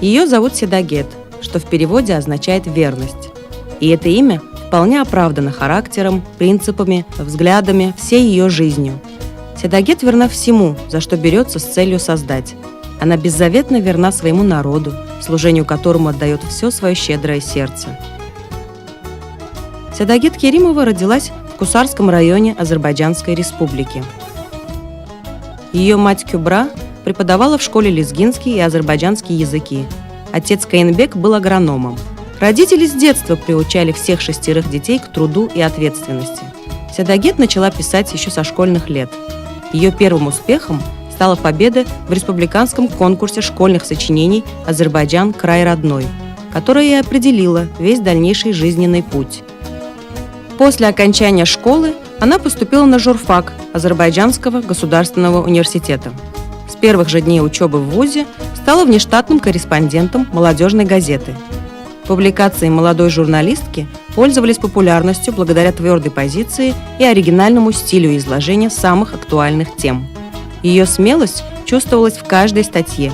Ее зовут Седагет, что в переводе означает «верность». И это имя вполне оправдано характером, принципами, взглядами, всей ее жизнью. Седагет верна всему, за что берется с целью создать. Она беззаветно верна своему народу, служению которому отдает все свое щедрое сердце. Седагет Керимова родилась в Кусарском районе Азербайджанской республики. Ее мать Кюбра преподавала в школе лезгинский и азербайджанский языки. Отец Каинбек был агрономом. Родители с детства приучали всех 6 детей к труду и ответственности. Седагет начала писать еще со школьных лет. Ее первым успехом стала победа в республиканском конкурсе школьных сочинений «Азербайджан. Край родной», которая и определила весь дальнейший жизненный путь. После окончания школы она поступила на журфак Азербайджанского государственного университета. С первых же дней учебы в вузе стала внештатным корреспондентом молодежной газеты. Публикации молодой журналистки пользовались популярностью благодаря твердой позиции и оригинальному стилю изложения самых актуальных тем. Ее смелость чувствовалась в каждой статье.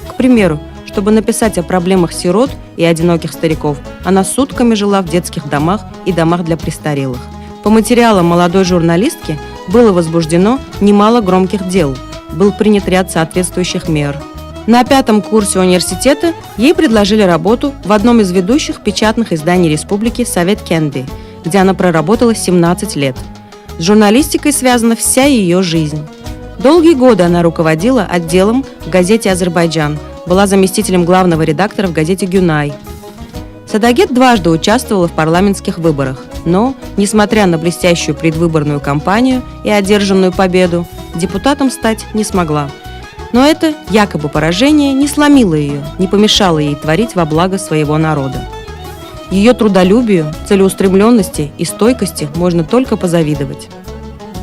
К примеру, чтобы написать о проблемах сирот и одиноких стариков, она сутками жила в детских домах и домах для престарелых. По материалам молодой журналистки было возбуждено немало громких дел, был принят ряд соответствующих мер. На 5-м курсе университета ей предложили работу в одном из ведущих печатных изданий республики «Совет Кенди», где она проработала 17 лет. С журналистикой связана вся ее жизнь. Долгие годы она руководила отделом в газете «Азербайджан», была заместителем главного редактора в газете «Гюнай». Седагет дважды участвовала в парламентских выборах, но, несмотря на блестящую предвыборную кампанию и одержанную победу, депутатом стать не смогла. Но это якобы поражение не сломило ее, не помешало ей творить во благо своего народа. Ее трудолюбию, целеустремленности и стойкости можно только позавидовать.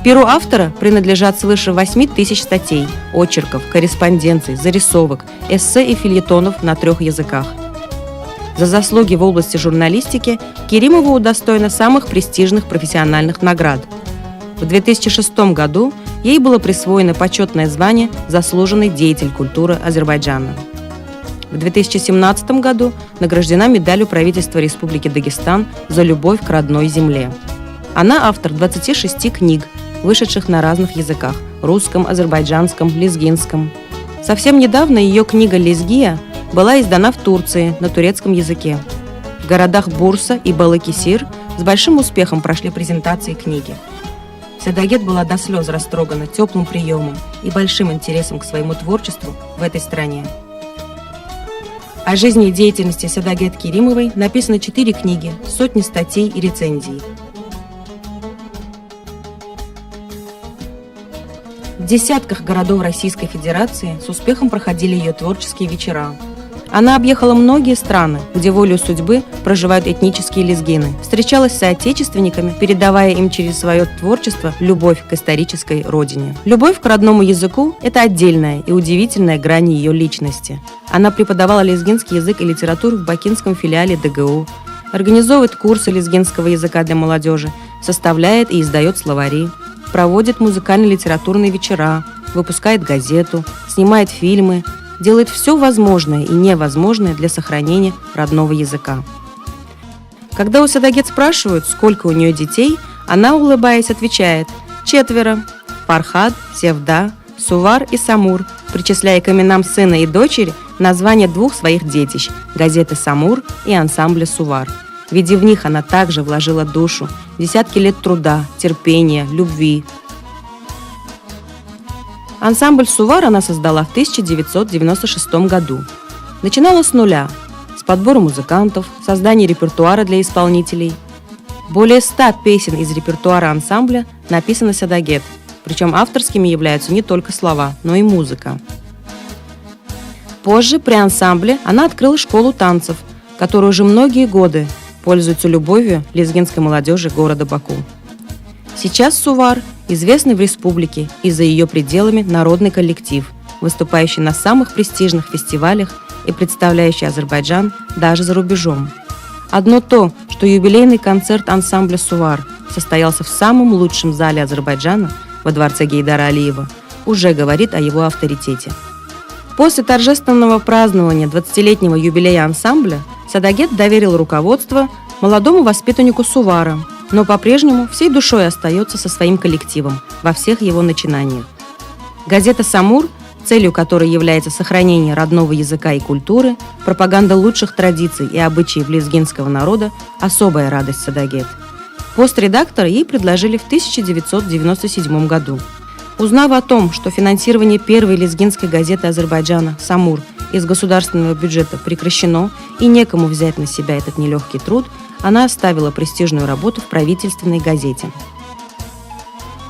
Перу автора принадлежат свыше 8 тысяч статей, очерков, корреспонденций, зарисовок, эссе и фельетонов на 3 языках. За заслуги в области журналистики Керимова удостоена самых престижных профессиональных наград. В 2006 году ей было присвоено почетное звание «Заслуженный деятель культуры Азербайджана». В 2017 году награждена медалью правительства Республики Дагестан за любовь к родной земле. Она автор 26 книг, вышедших на разных языках – русском, азербайджанском, лезгинском. Совсем недавно ее книга «Лезгия» была издана в Турции на турецком языке. В городах Бурса и Балыкесир с большим успехом прошли презентации книги. Седагет была до слез растрогана теплым приемом и большим интересом к своему творчеству в этой стране. О жизни и деятельности Седагет Керимовой написано 4 книги, сотни статей и рецензий. В десятках городов Российской Федерации с успехом проходили ее творческие вечера. Она объехала многие страны, где волею судьбы проживают этнические лезгины, встречалась с соотечественниками, передавая им через свое творчество любовь к исторической родине. Любовь к родному языку – это отдельная и удивительная грань ее личности. Она преподавала лезгинский язык и литературу в бакинском филиале ДГУ, организовывает курсы лезгинского языка для молодежи, составляет и издает словари, проводит музыкально-литературные вечера, выпускает газету, снимает фильмы, делает все возможное и невозможное для сохранения родного языка. Когда у Седагет спрашивают, сколько у нее детей, она, улыбаясь, отвечает: 4. Фархад, Севда, Сувар и Самур, причисляя к именам сына и дочери названия 2 своих детищ – газеты «Самур» и ансамбля «Сувар». Ведь и в них она также вложила душу, десятки лет труда, терпения, любви. Ансамбль «Сувар» она создала в 1996 году. Начинала с нуля, с подбора музыкантов, создания репертуара для исполнителей. Более 100 песен из репертуара ансамбля написано Седагет, причем авторскими являются не только слова, но и музыка. Позже при ансамбле она открыла школу танцев, которая уже многие годы пользуется любовью лезгинской молодежи города Баку. Сейчас «Сувар» известный в республике и за ее пределами народный коллектив, выступающий на самых престижных фестивалях и представляющий Азербайджан даже за рубежом. Одно то, что юбилейный концерт ансамбля «Сувар» состоялся в самом лучшем зале Азербайджана во дворце Гейдара Алиева, уже говорит о его авторитете. После торжественного празднования 20-летнего юбилея ансамбля Садагет доверил руководство молодому воспитаннику Сувара, но по-прежнему всей душой остается со своим коллективом во всех его начинаниях. Газета «Самур», целью которой является сохранение родного языка и культуры, пропаганда лучших традиций и обычаев лезгинского народа, особая радость Садагет. Пост редактора ей предложили в 1997 году. Узнав о том, что финансирование первой лезгинской газеты Азербайджана «Самур» из государственного бюджета прекращено и некому взять на себя этот нелегкий труд, она оставила престижную работу в правительственной газете.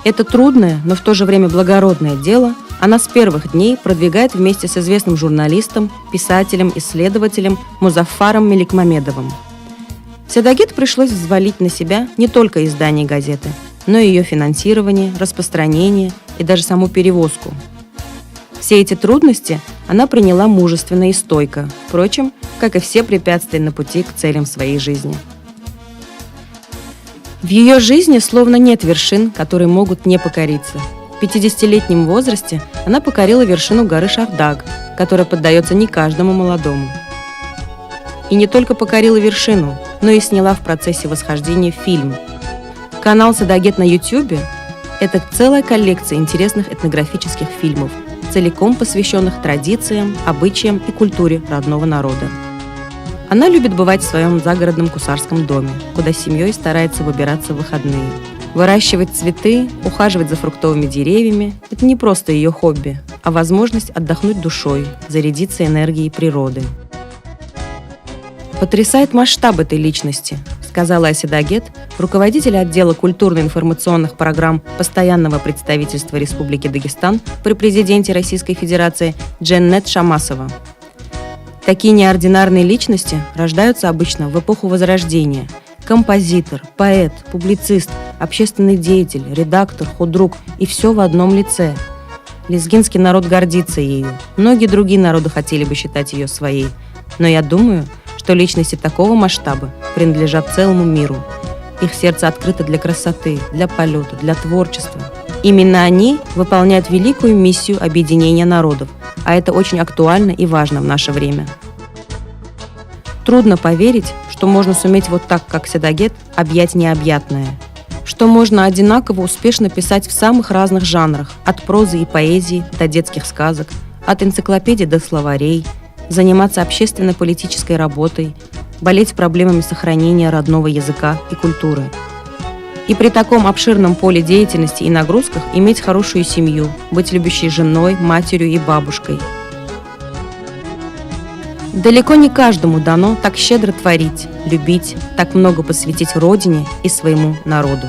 Это трудное, но в то же время благородное дело она с первых дней продвигает вместе с известным журналистом, писателем, исследователем Музаффаром Меликмамедовым. Садагет пришлось взвалить на себя не только издание газеты, но и ее финансирование, распространение и даже саму перевозку. Все эти трудности она приняла мужественно и стойко, впрочем, как и все препятствия на пути к целям своей жизни. В ее жизни словно нет вершин, которые могут не покориться. В 50-летнем возрасте она покорила вершину горы Шахдаг, которая поддается не каждому молодому. И не только покорила вершину, но и сняла в процессе восхождения фильм. Канал Садагет на YouTube – это целая коллекция интересных этнографических фильмов, целиком посвященных традициям, обычаям и культуре родного народа. Она любит бывать в своем загородном кусарском доме, куда с семьей старается выбираться в выходные. Выращивать цветы, ухаживать за фруктовыми деревьями – это не просто ее хобби, а возможность отдохнуть душой, зарядиться энергией природы. «Потрясает масштаб этой личности», – сказала Асидагет, руководитель отдела культурно-информационных программ Постоянного представительства Республики Дагестан при президенте Российской Федерации Дженнет Шамасова. Такие неординарные личности рождаются обычно в эпоху Возрождения. Композитор, поэт, публицист, общественный деятель, редактор, худрук и все в одном лице. Лезгинский народ гордится ею. Многие другие народы хотели бы считать ее своей. Но я думаю, что личности такого масштаба принадлежат целому миру. Их сердце открыто для красоты, для полета, для творчества. Именно они выполняют великую миссию объединения народов, а это очень актуально и важно в наше время. Трудно поверить, что можно суметь вот так, как Садагет, объять необъятное. Что можно одинаково успешно писать в самых разных жанрах, от прозы и поэзии до детских сказок, от энциклопедий до словарей, заниматься общественно-политической работой, болеть проблемами сохранения родного языка и культуры. И при таком обширном поле деятельности и нагрузках иметь хорошую семью, быть любящей женой, матерью и бабушкой. Далеко не каждому дано так щедро творить, любить, так много посвятить родине и своему народу.